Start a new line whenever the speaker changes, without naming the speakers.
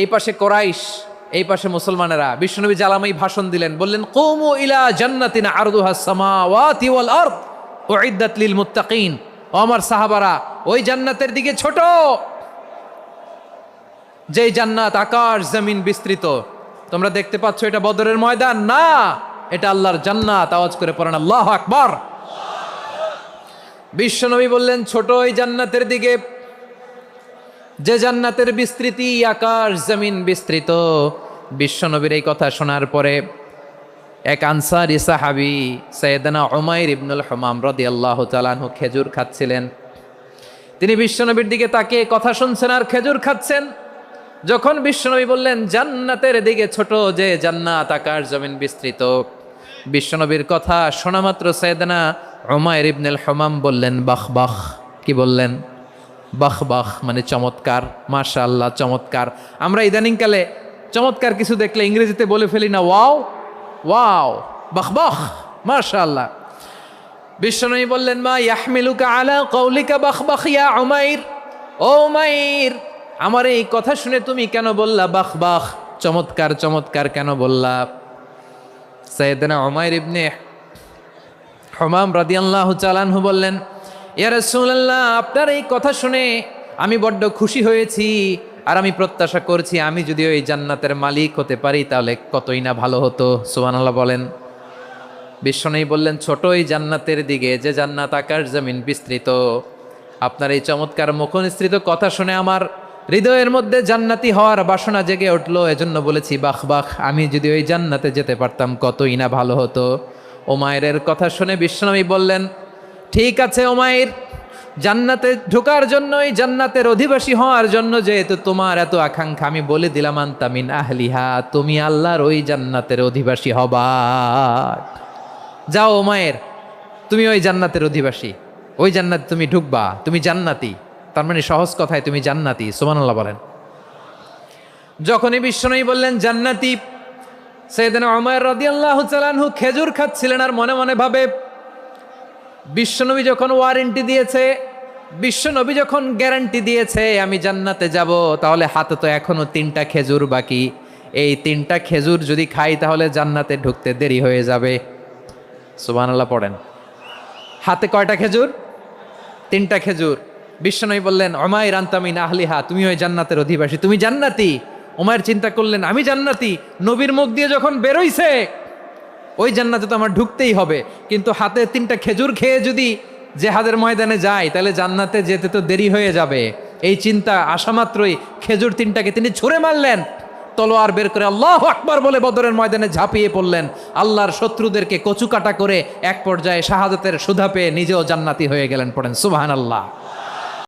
এই পাশে কোরাইশ, এই পাশে মুসলমানেরা। বিশ্বনবী জ্বালাময়ী ভাষণ দিলেন, বললেন কুমু ইলা জান্নাতিন আরদুহাস সামাওয়াতি ওয়াল আরদ উইদ্দাত লিল মুত্তাকিন। ও আমার সাহাবারা, ওই জান্নাতের দিকে ছোট, যেই জান্নাত আকাশ জমিন বিস্তৃত। তোমরা দেখতে পাচ্ছ এটা বদরের ময়দান না, এটা আল্লাহর জান্নাত। আওয়াজ করে পড়েন আল্লাহু আকবার। বিশ্বনবী বললেন ছোট ওই জান্নাতের দিকে, যে জান্নাতের বিস্তৃতি আকাশ জমিন বিস্তৃত। বিশ্বনবীর এই কথা শোনার পরে এক আনসারী সাহাবী সাইয়েদনা উমাইর ইবনুল হুমাম রাদিয়াল্লাহু তাআলা আনহু খেজুর খাচ্ছিলেন। তিনি বিশ্বনবীর দিকে তাকিয়ে কথা শুনছেন আর খেজুর খাচ্ছেন। যখন বিশ্বনবী বললেন জান্নাতের দিকে ছোট, যে জান্নাত আকাশ জমিন বিস্তৃত, বিশ্বনবীর কথা শোনা মাত্র সাইয়েদনা উমাইর ইবনুল হুমাম বললেন বাহ বাহ। কি বললেন? বাহ বাহ, মানে চমৎকার, মাশাআল্লাহ চমৎকার। আমরা ইদানিংকালে চমৎকার কিছু দেখলে ইংরেজিতে বলে ফেলি না ওয়াও ওয়াও, বাহ বাহ, মাশাআল্লাহ। বিশ্বনবী বললেন মা ইয়াহমিলুকা আলা কওলিকা বাহ বাহ ইয়া উমাইর। ও উমাইর, আমার এই কথা শুনে তুমি কেন বললা বাহ বাহ, চমৎকার চমৎকার কেন বললা? সাইয়েদনা উমাইর ইবনে হুমাম রাদিয়াল্লাহু তাআলা আনহু বললেন ইয়া রাসূলুল্লাহ, আপনার এই কথা শুনে আমি বড্ড খুশি হয়েছি, আর আমি প্রত্যাশা করছি আমি যদি ওই জান্নাতের মালিক হতে পারি তাহলে কতই না ভালো হতো। সুবহানাল্লাহ বলেন। বিশ্বনবী বললেন ছোট ওই জান্নাতের দিকে, যে জান্নাত আকাশ জমিন বিস্তৃত। আপনার এই চমৎকার মুখনিসৃত কথা শুনে আমার হৃদয়ের মধ্যে জান্নাতি হওয়ার বাসনা জেগে উঠলো, এজন্য বলেছি বাহ বাহ, আমি যদি ওই জান্নাতে যেতে পারতাম কতই না ভালো হতো। উমাইরের কথা শুনে বিশ্বনবী বললেন ঠিক আছে উমাইর, জান্নাতে ঢোকার জন্য, এই জান্নাতের অধিবাসী হওয়ার জন্য যেহেতু তোমার এত আকাঙ্ক্ষা, আমি বলে দিলাম আনতা মিন আহলিহা, তুমি আল্লাহর ওই জান্নাতের অধিবাসী হবা। যাও উমাইর, তুমি ওই জান্নাতের অধিবাসী, ওই জান্নাতে তুমি ঢুকবা, তুমি জান্নাতি। তার মানে সহজ কথায় তুমি জান্নাতি। সুবহানাল্লাহ বলেন। যখনই বিশ্বনবী বললেন জান্নাতি, সাইয়েদনা উমাইর রাদিয়াল্লাহু তাআলা আনহু খেজুর খাচ্ছিলেন আর মনে মনে ভাবে বিশ্বনবী যখন ওয়ারেন্টি দিয়েছে, বিশ্বনবী যখন গ্যারান্টি দিয়েছে আমি জান্নাতে যাব, তাহলে হাতে তো এখনো 3টা খেজুর বাকি। এই 3টা খেজুর যদি খাই তাহলে জান্নাতে ঢুকতে দেরি হয়ে যাবে। সুবহানাল্লাহ পড়েন। হাতে কয়টা খেজুর? 3টা খেজুর। বিশ্বনবী বললেন উমাইর আনতা মিন আহলিহা, তুমি ওই জান্নাতের অধিবাসী, তুমি জান্নাতি। উমাইর চিন্তা করলেন আমি জান্নাতি, নবীর মুখ দিয়ে যখন বেরোইছে ওই জান্নাতে তো আমার ঢুকতেই হবে, কিন্তু হাতে 3টা খেজুর খেয়ে যদি জেহাদের ময়দানে যায় তাহলে জান্নাতে যেতে তো দেরি হয়ে যাবে। এই চিন্তা আসা মাত্রই খেজুর 3টাকে তিনি ছুঁড়ে মারলেন, তলোয়ার বের করে আল্লাহু আকবার বলে বদরের ময়দানে ঝাঁপিয়ে পড়লেন। আল্লাহর শত্রুদেরকে কচুকাটা করে এক পর্যায়ে শাহাদাতের সুধা পেয়ে নিজেও জান্নাতি হয়ে গেলেন। পড়েন সুবহানাল্লাহ।